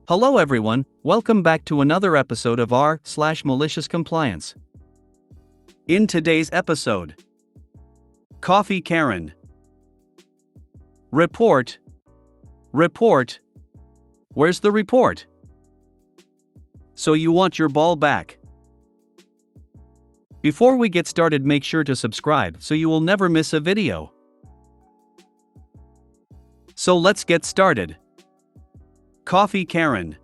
Hello everyone, welcome back to another episode of r/Malicious Compliance. In today's episode, Coffee Karen. Report. Where's the report? So you want your ball back? Before we get started, make sure to subscribe so you will never miss a video. So let's get started. Coffee Karen.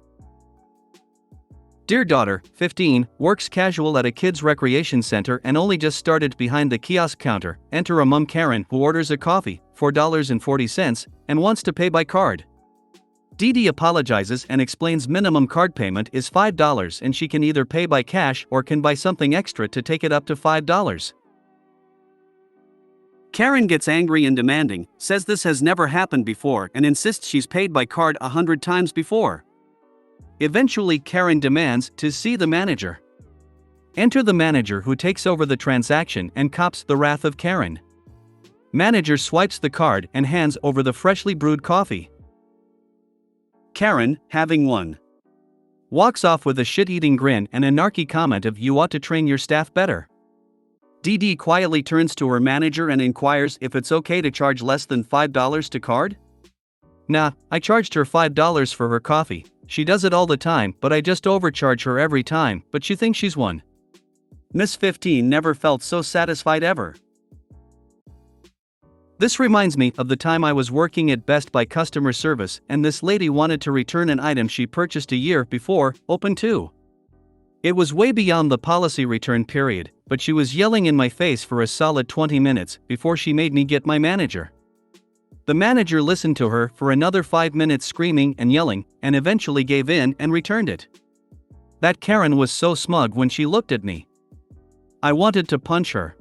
Dear daughter, 15, works casual at a kids' recreation center and only just started behind the kiosk counter. Enter a mom Karen who orders a coffee, $4.40, and wants to pay by card. Dee apologizes and explains minimum card payment is $5 and she can either pay by cash or can buy something extra to take it up to $5. Karen gets angry and demanding, says this has never happened before and insists she's paid by card 100 times before. Eventually Karen demands to see the manager. Enter the manager who takes over the transaction and cops the wrath of Karen. Manager swipes the card and hands over the freshly brewed coffee. Karen, having won, walks off with a shit-eating grin and a narky comment of "you ought to train your staff better." Dee quietly turns to her manager and inquires if it's okay to charge less than $5 to card. Nah, I charged her $5 for her coffee. She does it all the time, but I just overcharge her every time, but she thinks she's won. Miss 15 never felt so satisfied ever. This reminds me of the time I was working at Best Buy customer service and this lady wanted to return an item she purchased a year before, open too. It was way beyond the policy return period, but she was yelling in my face for a solid 20 minutes before she made me get my manager. The manager listened to her for another 5 minutes screaming and yelling, and eventually gave in and returned it. That Karen was so smug when she looked at me. I wanted to punch her.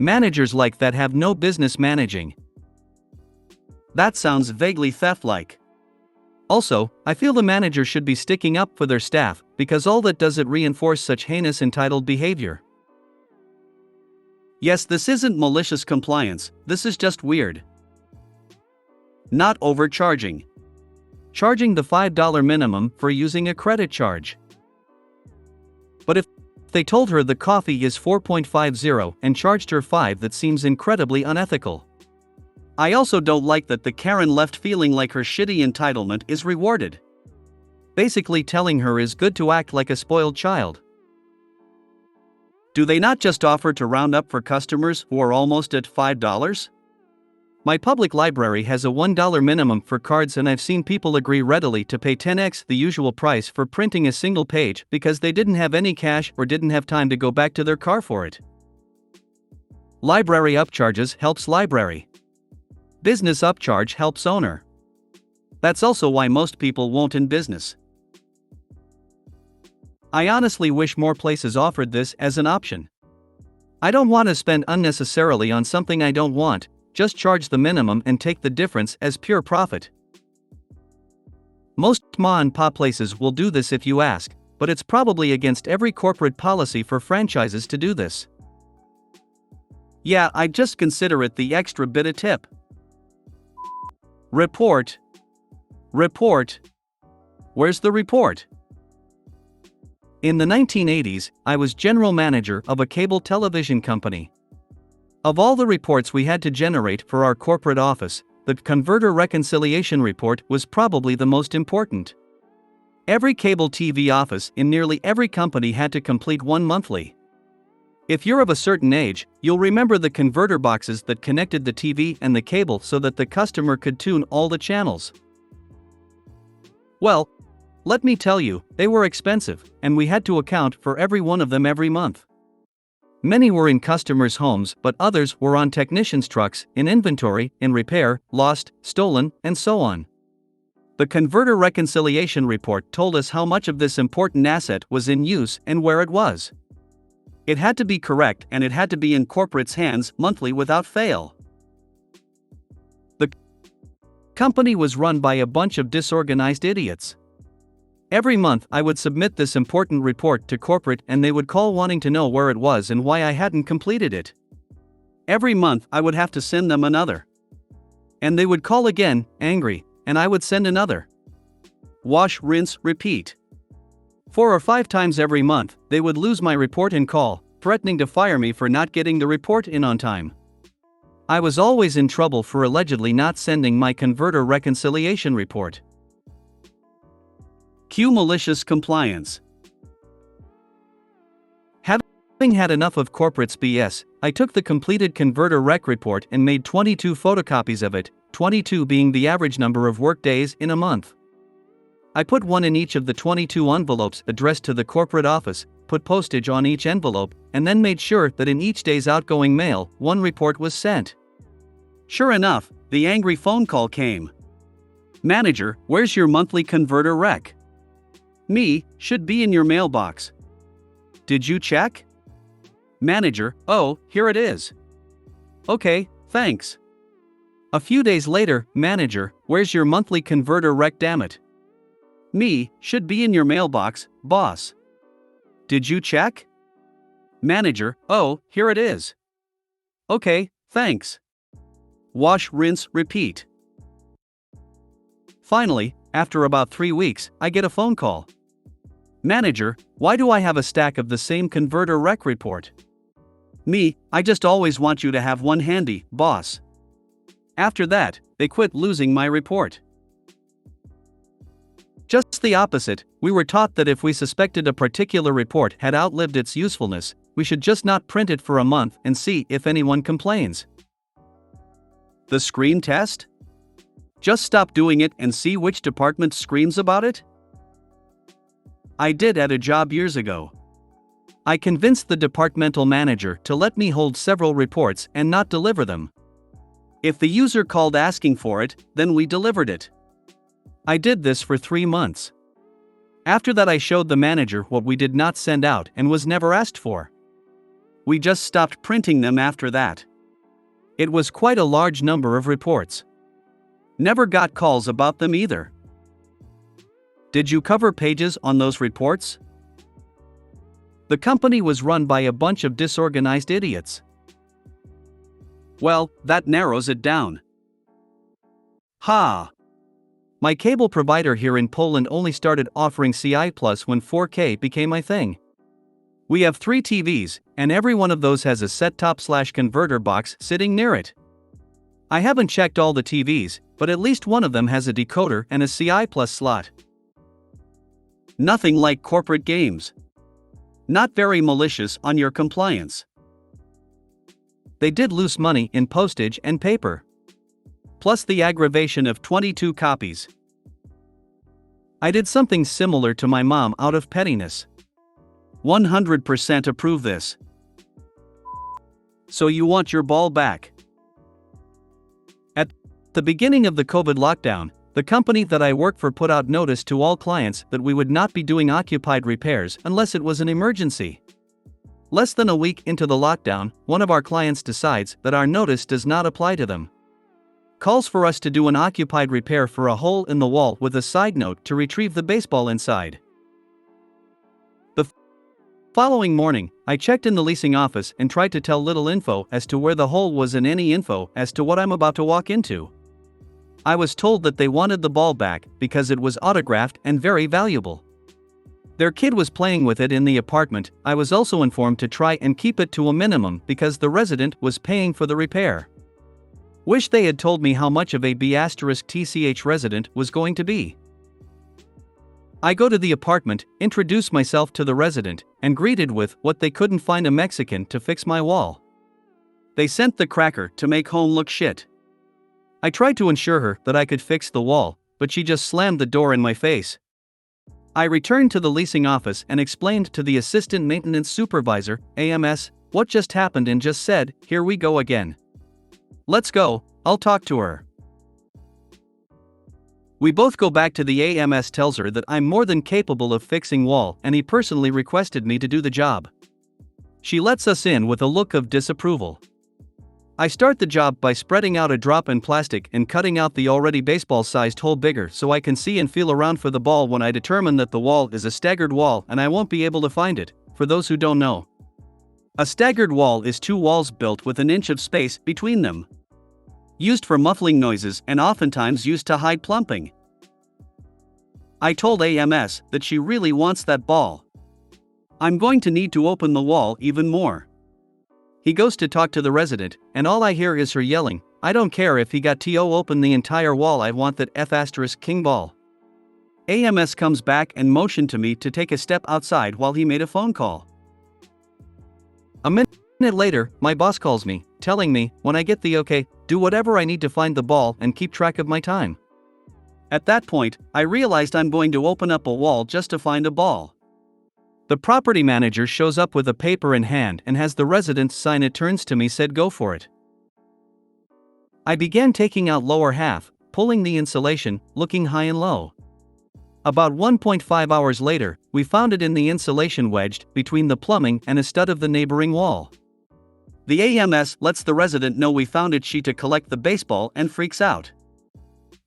Managers like that have no business managing. That sounds vaguely theft-like. Also, I feel the manager should be sticking up for their staff, because all that does it reinforce such heinous entitled behavior. Yes, this isn't malicious compliance, this is just weird. Not overcharging. Charging the $5 minimum for using a credit charge. But if they told her the coffee is $4.50 and charged her $5, that seems incredibly unethical. I also don't like that the Karen left feeling like her shitty entitlement is rewarded. Basically telling her is good to act like a spoiled child. Do they not just offer to round up for customers who are almost at $5? My public library has a $1 minimum for cards and I've seen people agree readily to pay 10x the usual price for printing a single page because they didn't have any cash or didn't have time to go back to their car for it. Library upcharges helps library. Business upcharge helps owner. That's also why most people won't in business. I honestly wish more places offered this as an option. I don't want to spend unnecessarily on something I don't want, just charge the minimum and take the difference as pure profit. Most ma-and-pop places will do this if you ask, but it's probably against every corporate policy for franchises to do this. Yeah, I'd just consider it the extra bit of tip. Report. Where's the report? In the 1980s, I was general manager of a cable television company. Of all the reports we had to generate for our corporate office, the converter reconciliation report was probably the most important. Every cable TV office in nearly every company had to complete one monthly. If you're of a certain age, you'll remember the converter boxes that connected the TV and the cable so that the customer could tune all the channels. Well, let me tell you, they were expensive, and we had to account for every one of them every month. Many were in customers' homes, but others were on technicians' trucks, in inventory, in repair, lost, stolen, and so on. The converter reconciliation report told us how much of this important asset was in use and where it was. It had to be correct and it had to be in corporate's hands monthly without fail. The company was run by a bunch of disorganized idiots. Every month I would submit this important report to corporate and they would call wanting to know where it was and why I hadn't completed it. Every month I would have to send them another. And they would call again, angry, and I would send another. Wash, rinse, repeat. 4 or 5 times every month, they would lose my report and call, threatening to fire me for not getting the report in on time. I was always in trouble for allegedly not sending my converter reconciliation report. Cue malicious compliance. Having had enough of corporate's BS, I took the completed converter rec report and made 22 photocopies of it, 22 being the average number of work days in a month. I put one in each of the 22 envelopes addressed to the corporate office, put postage on each envelope, and then made sure that in each day's outgoing mail, one report was sent. Sure enough, the angry phone call came. Manager, where's your monthly converter rec? Me, should be in your mailbox. Did you check? Manager, oh, here it is. Okay, thanks. A few days later, manager, where's your monthly converter rec, damn it? Me, should be in your mailbox, boss. Did you check? Manager, oh, here it is. Okay, thanks. Wash, rinse, repeat. Finally, after about 3 weeks, I get a phone call. Manager, why do I have a stack of the same converter rec report? Me, I just always want you to have one handy, boss. After that, they quit losing my report. Just the opposite, we were taught that if we suspected a particular report had outlived its usefulness, we should just not print it for a month and see if anyone complains. The scream test? Just stop doing it and see which department screams about it? I did at a job years ago. I convinced the departmental manager to let me hold several reports and not deliver them. If the user called asking for it, then we delivered it. I did this for 3 months. After that, I showed the manager what we did not send out and was never asked for. We just stopped printing them after that. It was quite a large number of reports. Never got calls about them either. Did you cover pages on those reports? The company was run by a bunch of disorganized idiots. Well, that narrows it down. Ha! My cable provider here in Poland only started offering CI Plus when 4K became my thing. We have 3 TVs, and every one of those has a set-top/converter box sitting near it. I haven't checked all the TVs, but at least one of them has a decoder and a CI Plus slot. Nothing like corporate games. Not very malicious on your compliance. They did lose money in postage and paper. Plus the aggravation of 22 copies. I did something similar to my mom out of pettiness. 100% approve this. So you want your ball back? At the beginning of the COVID lockdown, the company that I work for put out notice to all clients that we would not be doing occupied repairs unless it was an emergency. Less than a week into the lockdown, one of our clients decides that our notice does not apply to them. Calls for us to do an occupied repair for a hole in the wall with a side note to retrieve the baseball inside. The following morning, I checked in the leasing office and tried to tell little info as to where the hole was and any info as to what I'm about to walk into. I was told that they wanted the ball back because it was autographed and very valuable. Their kid was playing with it in the apartment. I was also informed to try and keep it to a minimum because the resident was paying for the repair. Wish they had told me how much of a B*TCH resident was going to be. I go to the apartment, introduce myself to the resident, and greeted with what they couldn't find a Mexican to fix my wall. They sent the cracker to make home look shit. I tried to assure her that I could fix the wall, but she just slammed the door in my face. I returned to the leasing office and explained to the assistant maintenance supervisor, AMS, what just happened and just said, "Here we go again. Let's go, I'll talk to her." We both go back to the AMS, tells her that I'm more than capable of fixing wall and he personally requested me to do the job. She lets us in with a look of disapproval. I start the job by spreading out a drop in plastic and cutting out the already baseball-sized hole bigger so I can see and feel around for the ball when I determine that the wall is a staggered wall and I won't be able to find it. For those who don't know, a staggered wall is 2 walls built with an inch of space between them. Used for muffling noises and oftentimes used to hide plumping. I told AMS that she really wants that ball. I'm going to need to open the wall even more. He goes to talk to the resident, and all I hear is her yelling, I don't care if he got to open the entire wall, I want that F***king ball. AMS comes back and motioned to me to take a step outside while he made a phone call. A minute later, my boss calls me, telling me, when I get the okay, do whatever I need to find the ball and keep track of my time. At that point, I realized I'm going to open up a wall just to find a ball. The property manager shows up with a paper in hand and has the resident sign it. Turns to me, said go for it. I began taking out lower half, pulling the insulation, looking high and low. About 1.5 hours later, we found it in the insulation wedged between the plumbing and a stud of the neighboring wall. The AMS lets the resident know we found it. She to collect the baseball and freaks out.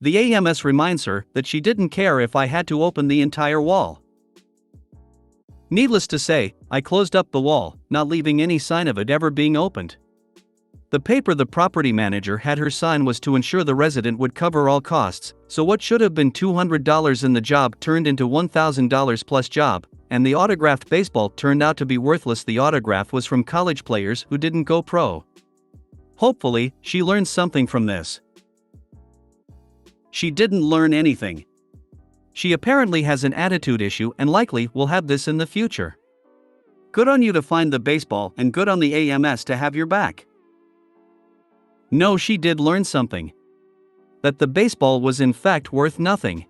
The AMS reminds her that she didn't care if I had to open the entire wall. Needless to say, I closed up the wall, not leaving any sign of it ever being opened. The paper the property manager had her sign was to ensure the resident would cover all costs, so what should have been $200 in the job turned into $1,000 plus job, and the autographed baseball turned out to be worthless. The autograph was from college players who didn't go pro. Hopefully, she learned something from this. She didn't learn anything. She apparently has an attitude issue and likely will have this in the future. Good on you to find the baseball and good on the AMS to have your back. No, she did learn something. That the baseball was in fact worth nothing.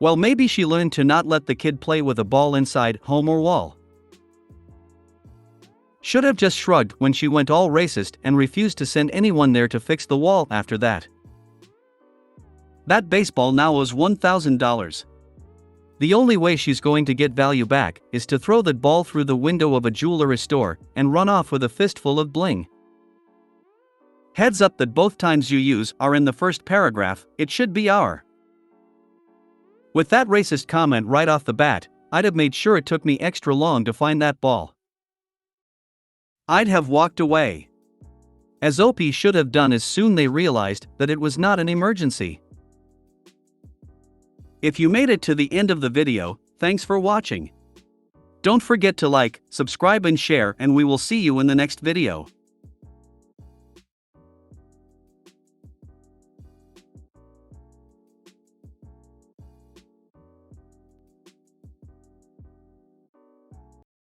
Well, maybe she learned to not let the kid play with a ball inside home or wall. Should have just shrugged when she went all racist and refused to send anyone there to fix the wall after that. That baseball now owes $1,000. The only way she's going to get value back is to throw that ball through the window of a jewelry store and run off with a fistful of bling. Heads up that both times you use are in the first paragraph, it should be our. With that racist comment right off the bat, I'd have made sure it took me extra long to find that ball. I'd have walked away. As OP should have done as soon they realized that it was not an emergency. If you made it to the end of the video, thanks for watching. Don't forget to like, subscribe and share, and we will see you in the next video.